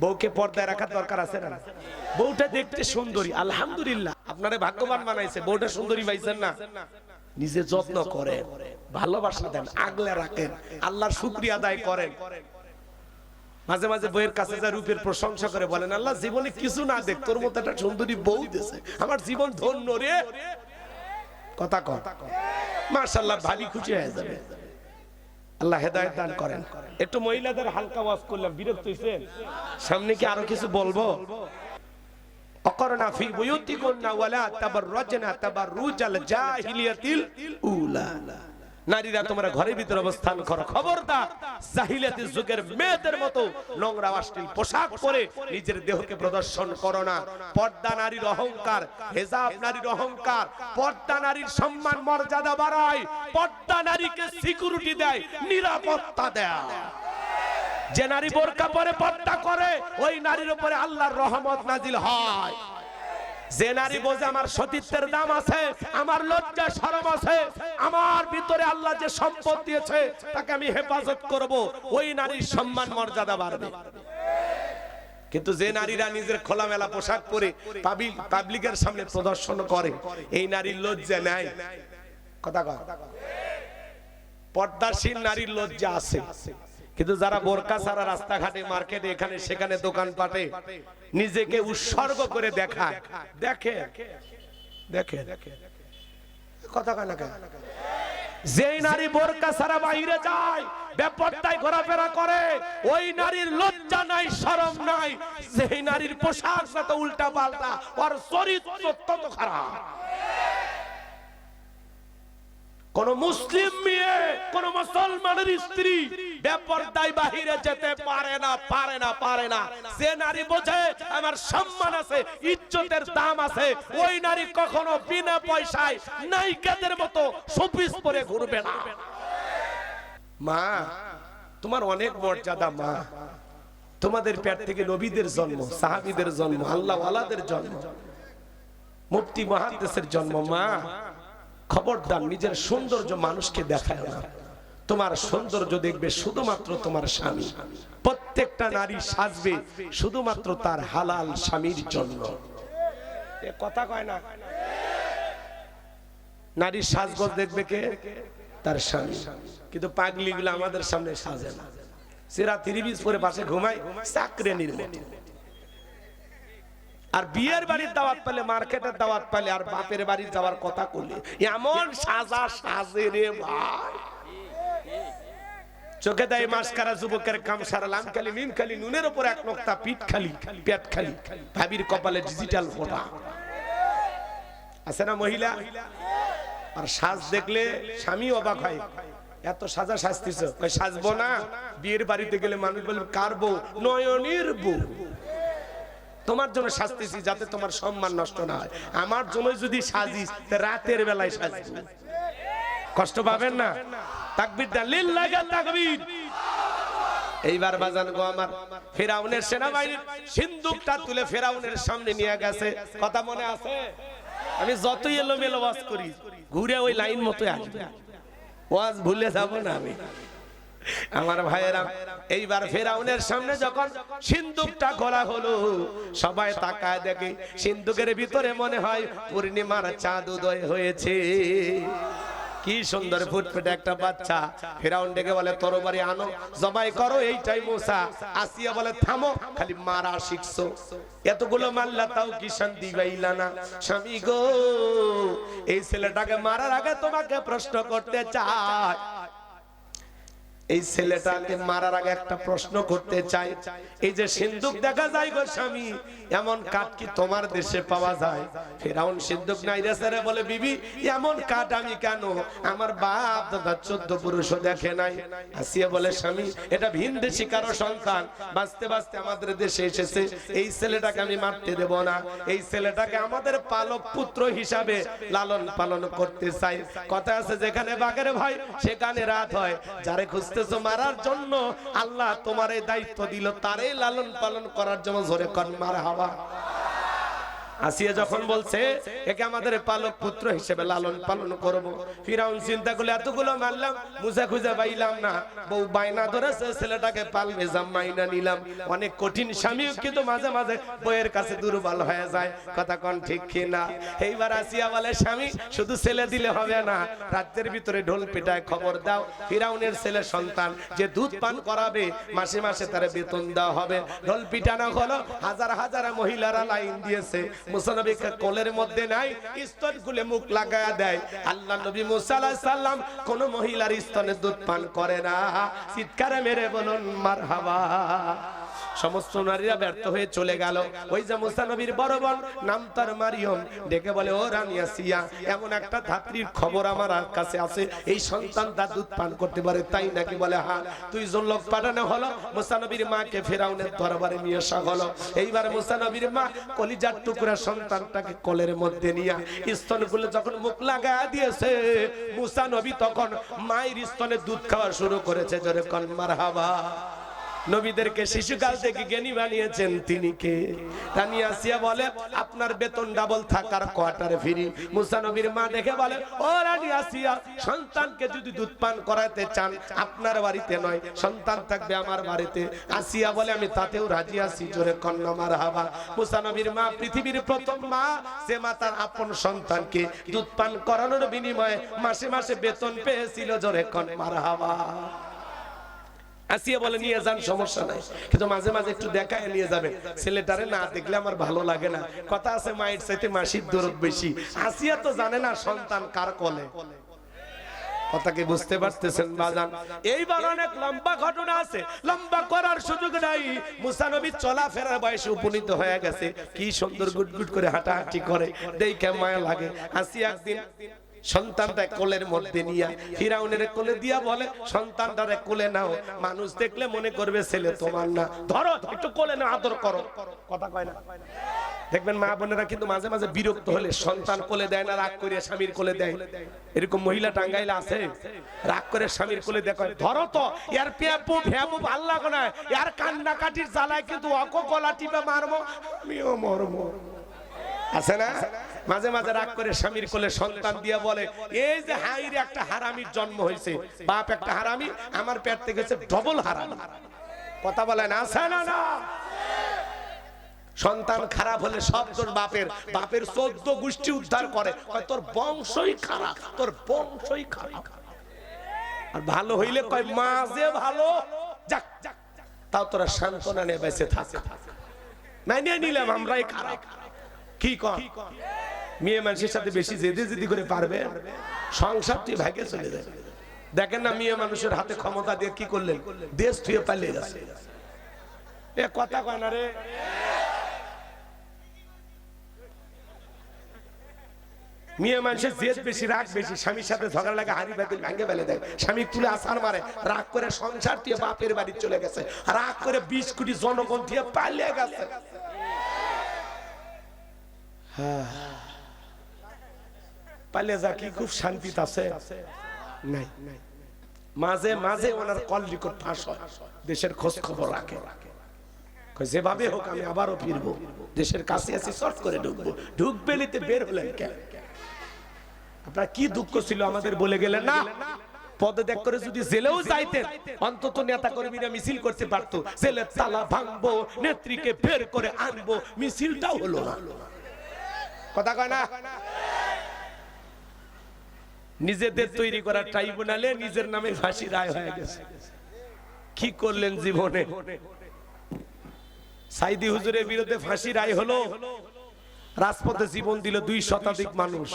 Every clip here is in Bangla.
বউকে পর্দায় রাখার দরকার আছে না? বউটা দেখতে সুন্দরী, আলহামদুলিল্লাহ, আপনারে ভাগ্যবান বানাইছে, বউটা সুন্দরী পাইছেন না, নিজে যত্ন করেন, ভালোবাসা দেন, আগলে রাখেন, আল্লাহর শুকরিয়া আদায় করেন। মাঝে মাঝে বউয়ের কাছে যা রূপের প্রশংসা করে বলেন, আল্লাহ জীবনে কিছু না দেখ, তোর মতো একটা সুন্দরী বউ দিয়েছে, আমার জীবন ধন্য রে। কথা কর, মাশাআল্লাহ, ভারী খুশি হয়ে যাবে। আল্লাহ হেদায়েত দান করেন। একটু মহিলাদের হালকা ওয়াজ করলাম, বিরক্ত হইছেন? সামনে কি আরো কিছু বলবো? অকরনা ফি বুয়ুতিকুন্না ওয়ালা তাবাররাজনা তাবাররুজাল জাহিলিয়াতিল উলা। নারীরা তোমরা ঘরের ভিতরে অবস্থান করো, খবরদার জাহিলিয়াতের যুগের মেয়েদের মতো নোংরা অশ্লীল পোশাক পরে নিজের দেহকে প্রদর্শন করো না। পর্দা নারীর অহংকার, হিজাব নারীর অহংকার। পর্দা নারীর সম্মান মর্যাদা বাড়ায়, পর্দা নারীকে সিকিউরিটি দেয়, নিরাপত্তা দেয়। যে নারী বোরকা পরে পর্দা করে, ওই নারীর উপরে আল্লাহর রহমত নাজিল হয়। যে নারী বোঝে আমার সতীত্বের দাম আছে, আমার লজ্জা শরম আছে, আমার ভিতরে আল্লাহ যে সম্পদ দিয়েছে তাকে আমি হেফাজত করব, ওই নারীর সম্মান মর্যাদা বাড়বে। কিন্তু যে নারীরা নিজের খোলামেলা পোশাক পরে পাবলিকের সামনে প্রদর্শন করে, এই নারীর লজ্জা নাই। কথা কয়, পর্দাশীল নারীর লজ্জা আছে। কিন্তু যারা বোরকা ছাড়া রাস্তাঘাটে, মার্কেটে, এখানে সেখানে দোকানপাটে নিজেকে উৎসর্গ করে দেখায়, দেখে দেখে কথা কয় না কেন? যেই নারী বোরকা ছাড়া বাইরে যায়, বেপরদায় ঘোরাফেরা করে, ওই নারীর লজ্জা নাই, শরম নাই। যেই নারীর পোশাক যত উল্টা পাল্টা, ওর চরিত্র তত খারাপ। কোন মুসলিম মেয়ে, কোন মুসলমানের স্ত্রী বেপরদায় বাহিরে যেতে পারে না, পারে না, পারে না। যে নারী বোঝে আমার সম্মান আছে, ইজ্জতের দাম আছে, ওই নারী কখনো বিনা পয়সায় নায়িকাদের মতো শোপিস পরে ঘুরবে না। মা, তোমার অনেক মর্যাদা। মা, তোমাদের পেট থেকে নবীদের জন্ম, সাহাবীদের জন্ম, আল্লাহ ওয়ালাদের জন্ম, মুফতি মুহাদ্দিসের জন্ম। মা, খবরদার নিজের সৌন্দর্য মানুষকে দেখায় না। তোমার সৌন্দর্য দেখবে শুধুমাত্র তোমার স্বামী। প্রত্যেকটা নারী সাজবে শুধুমাত্র তার হালাল স্বামীর জন্য। এ কথা কয় না? নারীর সাজগোজ দেখবে কে? তার স্বামী। কিন্তু পাগলিগুলো আমাদের সামনে সাজে না, সেরা তিরিবিজ পরে পাশে ঘুমায়, চাকরেনির মতো। আর বিয়ের বাড়ির দাওয়াত পেলে, মার্কেটের দাওয়াত পেলে, আর বাপের বাড়ি যাওয়ার কথা করলে এমন সাজা সাজে রে ভাই, চোখে দেয় মাস্কারা, যুবকের কাম সারা, লাম খালি মিম খালি, নুনের উপর এক নোক্তা, পিঠ খালি, পেট খালি, ভাবির কপালে ডিজিটাল ফোঁটা আছে না মহিলা? আর সাজ দেখলে স্বামী অবাক হয়, এত সাজা সাজতিছ। ওই সাজবো না, বিয়ের বাড়িতে গেলে মানুষ বলবে কার বউ? নয়নের বউ। তোমার জন্য সাজতেছি যাতে তোমার সম্মান নষ্ট না হয়। আমার জন্য যদি সাজিস, রাতের বেলায় সাজবো, কষ্ট পাবেন না। তাকবীর দেন, লিল্লাহি তাকবীর। এইবার বাজান গো আমার, ফিরাউনের সেনাবাহিনী সিন্দুকটা তুলে ফিরাউনের সামনে নিয়ে গেছে। কথা মনে আছে? আমি যতই এলোমেলো ওয়াজ করি, ঘুরে ওই লাইন মতো আসবে, ওয়াজ ভুলে যাব না আমি। আমার ভাইয়েরা, এইবার ফেরাউনের সামনে যখন সিন্দুকটা খোলা হলো, সবাই তাকায় দেখে সিন্দুকের ভিতরে মনে হয় পূর্ণিমার চাঁদ উদয় হয়েছে। কি সুন্দর ফুটফুটে একটা বাচ্চা। ফেরাউন ডেকে বলে তরবারি আনো, জবাই করো। এইটাই মুসা। আসিয়া বলে থামো, খালি মারা শিখছো, এতগুলো মারলা তাও কি শান্তি পাইলা না? স্বামী গো, এই ছেলেটাকে মারার আগে তোমাকে প্রশ্ন করতে চাই, এই ছেলেটাকে মারার আগে একটা প্রশ্ন করতে চাই। এই যে সিন্দুক দেখা যায় গো স্বামী, এমন কাঠ কি তোমার দেশে পাওয়া যায়? ফেরাউন সিন্দুক নাই রে স্যারে বলে, বিবি এমন কাঠ আমি কেন, আমার বাপ দাদা 14 পুরুষও দেখে নাই। আসিয়া বলে, স্বামী এটা ভিন দেশি কারো সন্তান, বাঁচতে বাঁচতে আমাদের দেশে এসেছে, এই ছেলেটাকে আমি মারতে দেব না। এই ছেলেটাকে আমাদের পালক পুত্র হিসাবে লালন পালন করতে চাই। কথা আছে, যেখানে বাঘের ভয় সেখানে রাত হয়। যারে খুঁজতে মারার জন্য আল্লাহ তোমার এই দায়িত্ব দিল, তারে লালন পালন করার জন্য। জোরে কর মারহাবা। আসিয়া যখন বলছে একে আমাদের পালক পুত্র হিসেবে লালন পালন করব, ফিরাউন চিন্তা করলে এতগুলো মারলাম, মুসা খুঁজে পাইলাম না, বউ বাইনা ধরেছে ছেলেটাকে পালবে, জামাইনা নিলাম। অনেক কঠিন স্বামী কিন্তু মাঝে মাঝে বউয়ের কাছে দুর্বল হয়ে যায়, কথা কোন ঠিক কি না? এইবার আসিয়া বলে স্বামী শুধু ছেলে দিলে হবে না, রাজ্যের ভিতরে ঢোল পিটায় খবর দাও, ফিরাউনের ছেলে সন্তান যে দুধ পান করাবে মাসে মাসে তার বেতন দেওয়া হবে। ঢোল পিটানো হলো, হাজার হাজার মহিলারা লাইন দিয়েছে, মুসা নবী কোলের মধ্যে নাই, স্তন খুলে মুখ লাগায়া দেয়। আল্লাহ নবী মুসা আলাইহিস সালাম কোন মহিলার স্তনে দুধ পান করে না। চিৎকারে মেরে বলুন মারহাবা। সমস্ত নারীরা ব্যর্থ হয়ে চলে গেল। ওই যে মুসা নবীর বড় বোন নাম তার মারিয়ম, ডেকে বলে ও রানী আসিয়া, এমন একটা ধাত্রীর খবর আমার কাছে আছে, এই সন্তানটা দুধ পান করতে পারে, তাই নাকি? বলে হ্যাঁ। দুইজন লোক পাঠানো হলো, মুসা নবীর মাকে ফিরাউনের দরবারে নিয়ে আসা হলো। এইবার মুসা নবীর মা কলিজার টুকরা সন্তানটাকে কোলের মধ্যে নিয়ে স্তনগুলো যখন মুখ লাগায় দিয়েছে, মুসা নবী তখন মায়ের স্তনে দুধ খাওয়া শুরু করেছে। জোরে কোন মারহাবা। নবীদেরকে শিশুকাল থেকে জ্ঞানী বানিয়েছেন তিনি কে? রানী আসিয়া বলে আপনার বেতন ডাবল থাকার কোয়ার্টারে ফিরি। মুসা নবীর মা দেখে বলে ও রানী আসিয়া, সন্তানকে যদি দুধ পান করাতে চান আপনার বাড়িতে নয়, সন্তান থাকবে আমার বাড়িতে। আসিয়া বলে আমি তাতেও রাজি আছি। জোরে কন্যা মারহাবা। মুসা নবীর মা পৃথিবীর প্রথম মা, সে মা তার আপন সন্তানকে দুধ পান করানোর বিনিময়ে মাসে মাসে বেতন পেয়েছিল। জোরে কন্যা মারহাবা। আসিয়া বলে নিয়ে যান, সমস্যা নাই, কিন্তু মাঝে মাঝে একটু দেখায় নিয়ে যাবেন, ছেলেটারে না দেখলে আমার ভালো লাগে না। কথা আছে মায়ের চাইতে মাসির দরদ বেশি। আসিয়া তো জানে না সন্তান কার কোলে। কথা কি বুঝতে পারতেছেন বাজান? এইবার অনেক লম্বা ঘটনা আছে, লম্বা করার সুযোগ নাই। মুসা নবী চলাফেরার বয়সে উপনীত হয়ে গেছে, কি সুন্দর গুটগুট করে হাঁটাহাঁটি করে, দেখে মায়া লাগে। আসিয়া একদিন সন্তানটা কোলের মধ্যে নিয়ে ফিরাউনের কোলে দিয়া বলে সন্তানটারে কোলে নাও, মানুষ দেখলে মনে করবে ছেলে তোমার না, ধরো একটু কোলে নাও, আদর করো। কথা কয় না? দেখবেন মা বোনেরা কিন্তু মাঝে মাঝে বিরক্ত হলে সন্তান কোলে দেয় না, রাগ করে স্বামীর কোলে দেয়। এরকম মহিলা টাঙ্গাইলে আছে, রাগ করে স্বামীর কোলে দেয়, ধরো তো ইয়ার পেপু ফেপু ভাল লাগে না, ইয়ার কান্না কাটির জ্বালায় কিন্তু অক গলা টিপে মারবো, আমিও মরবো। আছে না? মাঝে মাঝে রাগ করে স্বামীর কোলে সন্তান দিয়া বলে এই যে হাইরে একটা হারামির জন্ম হয়েছে, বাপ একটা হারামি, আমার পেট থেকে হচ্ছে ডবল হারামি। কথা বলে না? আছে না? না। সন্তান খারাপ হলে সব তোর বাপের, বাপের 14 গোষ্ঠী উদ্ধার করে, তোর বংশই খারাপ, তোর বংশই খারাপ। আর ভালো হইলে কয় মা যে ভালো, যাক তাও তোরা সান্ত্বনা নিয়ে বেঁচে থাক, মানিয়ে নিলাম আমরাই খারাপ। কি কর? মেয়ে মানুষের সাথে বেশি জেদি জেদি করে পারবে, সংসারটি ভাগে চলে যায়। দেখেন না মেয়ে মানুষের হাতে ক্ষমতা দিয়ে কি করলেন, দেশ ধুয়ে পালিয়ে গেছে। এ কথা কয় না রে। মেয়ে মানুষের জেদ বেশি, রাগ বেশি, স্বামীর সাথে ঝগড়া লাগে হাড়ি বাতিল ভাঙে ফেলে দেয়, স্বামী তুলে আসার মারে, রাগ করে সংসার দিয়ে বাপের বাড়ি চলে গেছে, রাগ করে 20 কোটি জনগণ দিয়ে পালিয়ে গেছে। পালিয়ে যা কি খুব শান্তিতে আছে? নাই। মাঝে মাঝে ওনার কল রেকর্ড ফাঁস হয়, দেশের খোঁজ খবর রাখে, যেভাবে হোক আমি আবারও ফিরবো, দেশের কাছে আছি, শর্ট করে ঢুকবো। ঢুকবে নিতে বের হলেন কেন? আপনার কি দুঃখ ছিল আমাদের বলে গেলেন না? পদত্যাগ করে যদি জেলেও যাইতেন অন্তত নেতা কর্মীরা মিছিল করতে পারতো, জেলের তালা ভাঙবো, নেত্রীকে বের করে আনবো, মিছিলটাও হলো না। কথা কয় না? নিজেদের তৈরি করা ট্রাইব্যুনালে নিজের নামে ফাঁসি রায় হয়ে গেছে। কি করলেন জীবনে? সাইদি হুজুরের বিরুদ্ধে ফাঁসি রায় হলো, রাজপথে জীবন দিল 2 শতাধিক মানুষ।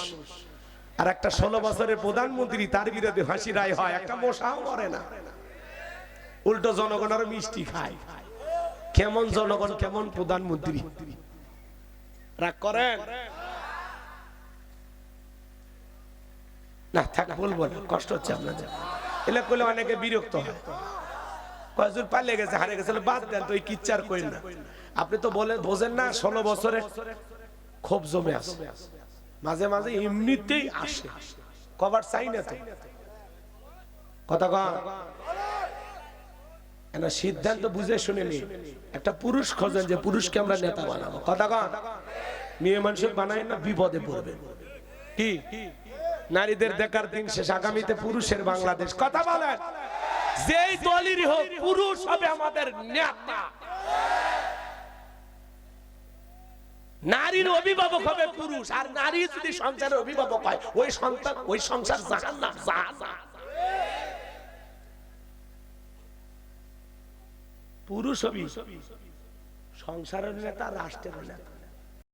আর একটা 16 বছরের প্রধানমন্ত্রী, তার বিরুদ্ধে ফাঁসি রায় হয়, একটা মশাও মরে না, উল্টো জনগণ আরো মিষ্টি খায়। কেমন জনগণ, কেমন প্রধানমন্ত্রী! রাগ করেন না? থাক, বলবো না, কষ্ট হচ্ছে আপনাদের। এলে করলে অনেকে বিরক্ত হয়, কয়জন পালিয়ে গেছে, হারিয়ে গেছে, বাদ দেন তো, এই কিচ্ছার কইন না। আপনি তো বলেন বোঝেন না, 16 বছরে খুব জমে আসে, মাঝে মাঝে এমনিতেই আসে, কভার চাই না তো। কথা কন না, সিদ্ধান্ত বুঝে শুনে নি, একটা পুরুষ খোঁজেন যে পুরুষকে আমরা নেতা বানাবো। কথা কন মেয়ে মানুষ বানায় না, বিপদে পড়বে। কি নারীদের দেখার দিন শেষ, আগামীতে পুরুষের বাংলাদেশ। কথা বলেন, যেই দলেরই হোক পুরুষ হবে আমাদের নেতা, নারীর অভিভাবক হবে পুরুষ। আর নারী যদি সংসারের অভিভাবক হয়, ওই সন্তান ওই সংসার জাহান্নাম। পুরুষ হবি সংসারের নেতা, রাষ্ট্রের নেতা।